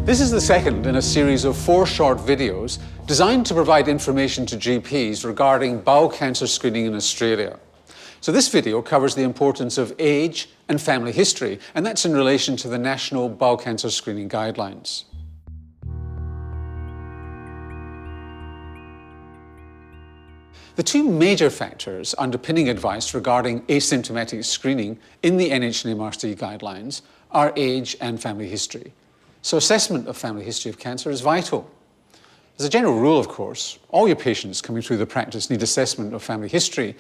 This is the second in a series of 4 short videos designed to provide information to GPs regarding bowel cancer screening in Australia. So this video covers the importance of age and family history, and that's in relation to the National Bowel Cancer Screening Guidelines. The 2 major factors underpinning advice regarding asymptomatic screening in the NHMRC guidelines are age and family history. So assessment of family history of cancer is vital. As a general rule, of course, all your patients coming through the practice need assessment of family history,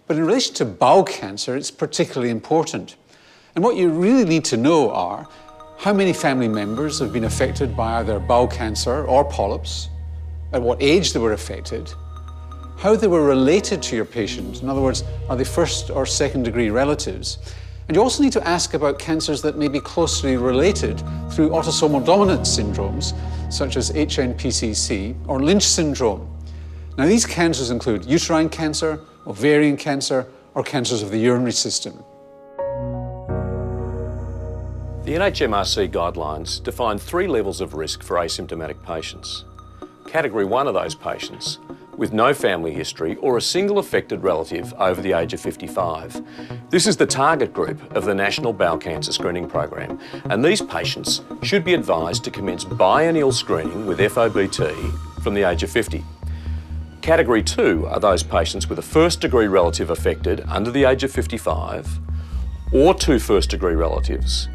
but in relation to bowel cancer, it's particularly important. And what you really need to know are how many family members have been affected by either bowel cancer or polyps, at what age they were affected, how they were related to your patient. In other words, are they first or second degree relatives? And you also need to ask about cancers that may be closely related through autosomal dominant syndromes, such as HNPCC or Lynch syndrome. Now, these cancers include uterine cancer, ovarian cancer, or cancers of the urinary system. The NHMRC guidelines define 3 levels of risk for asymptomatic patients. Category 1 of those patients with no family history or a single affected relative over the age of 55. This is the target group of the National Bowel Cancer Screening Program, and these patients should be advised to commence biennial screening with FOBT from the age of 50. Category 2 are those patients with a first-degree relative affected under the age of 55, or 2 first-degree relatives,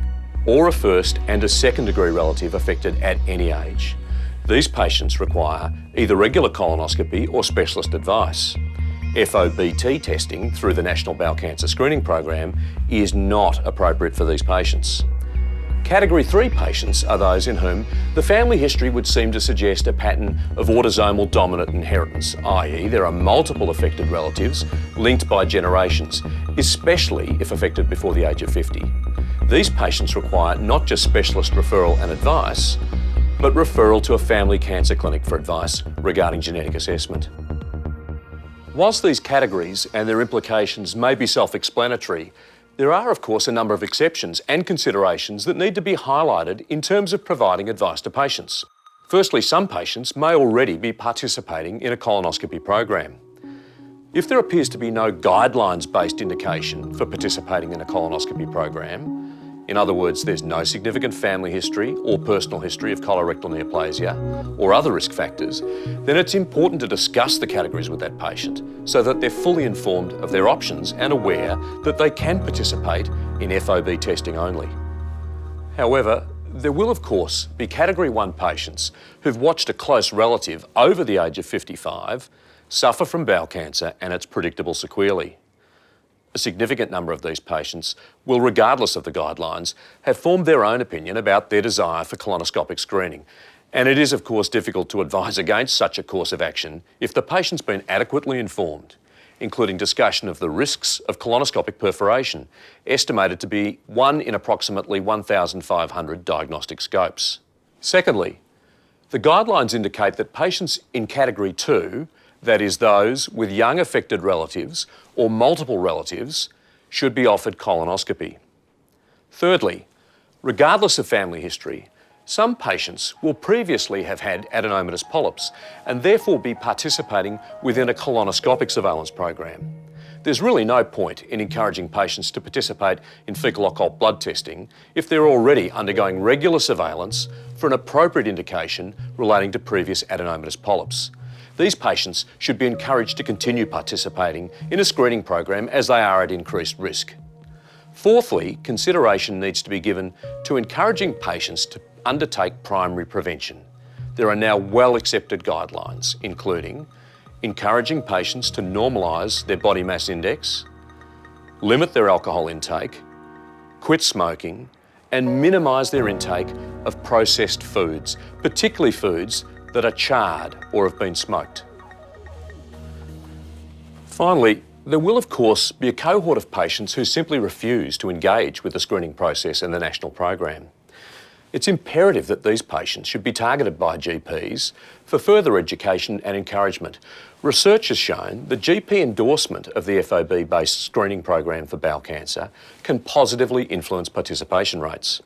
or a first and a second-degree relative affected at any age. These patients require either regular colonoscopy or specialist advice. FOBT testing through the National Bowel Cancer Screening Program is not appropriate for these patients. Category 3 patients are those in whom the family history would seem to suggest a pattern of autosomal dominant inheritance, i.e. there are multiple affected relatives linked by generations, especially if affected before the age of 50. These patients require not just specialist referral and advice, but referral to a family cancer clinic for advice regarding genetic assessment. Whilst these categories and their implications may be self-explanatory, there are, of course, a number of exceptions and considerations that need to be highlighted in terms of providing advice to patients. Firstly, some patients may already be participating in a colonoscopy program. If there appears to be no guidelines-based indication for participating in a colonoscopy program, in other words, there's no significant family history or personal history of colorectal neoplasia or other risk factors, then it's important to discuss the categories with that patient so that they're fully informed of their options and aware that they can participate in FOB testing only. However, there will of course be Category 1 patients who've watched a close relative over the age of 55 suffer from bowel cancer and its predictable sequelae. A significant number of these patients will, regardless of the guidelines, have formed their own opinion about their desire for colonoscopic screening. And it is, of course, difficult to advise against such a course of action if the patient's been adequately informed, including discussion of the risks of colonoscopic perforation, estimated to be 1 in approximately 1,500 diagnostic scopes. Secondly, the guidelines indicate that patients in Category 2, that is those with young affected relatives or multiple relatives, should be offered colonoscopy. Thirdly, regardless of family history, some patients will previously have had adenomatous polyps and therefore be participating within a colonoscopic surveillance program. There's really no point in encouraging patients to participate in fecal occult blood testing if they're already undergoing regular surveillance for an appropriate indication relating to previous adenomatous polyps. These patients should be encouraged to continue participating in a screening program as they are at increased risk. Fourthly, consideration needs to be given to encouraging patients to undertake primary prevention. There are now well-accepted guidelines, including encouraging patients to normalise their body mass index, limit their alcohol intake, quit smoking, and minimise their intake of processed foods, particularly foods that are charred or have been smoked. Finally, there will of course be a cohort of patients who simply refuse to engage with the screening process in the national program. It's imperative that these patients should be targeted by GPs for further education and encouragement. Research has shown that GP endorsement of the FOB-based screening program for bowel cancer can positively influence participation rates.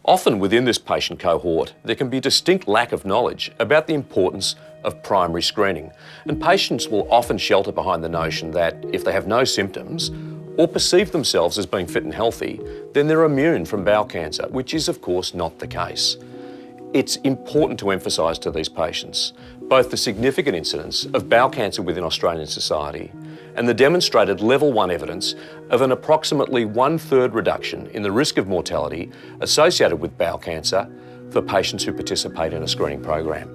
Often within this patient cohort, there can be a distinct lack of knowledge about the importance of primary screening, and patients will often shelter behind the notion that if they have no symptoms or perceive themselves as being fit and healthy, then they're immune from bowel cancer, which is of course not the case. It's important to emphasise to these patients both the significant incidence of bowel cancer within Australian society and the demonstrated level 1 evidence of an approximately 1/3 reduction in the risk of mortality associated with bowel cancer for patients who participate in a screening program.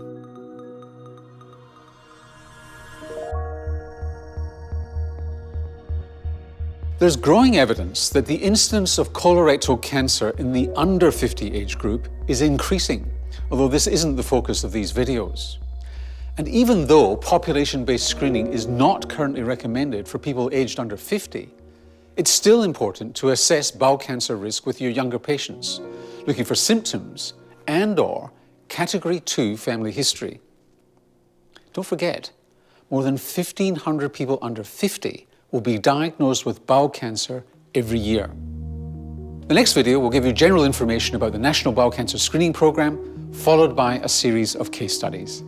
There's growing evidence that the incidence of colorectal cancer in the under 50 age group is increasing, although this isn't the focus of these videos. And even though population-based screening is not currently recommended for people aged under 50, it's still important to assess bowel cancer risk with your younger patients, looking for symptoms and/or category 2 family history. Don't forget, more than 1,500 people under 50 will be diagnosed with bowel cancer every year. The next video will give you general information about the National Bowel Cancer Screening Programme, followed by a series of case studies.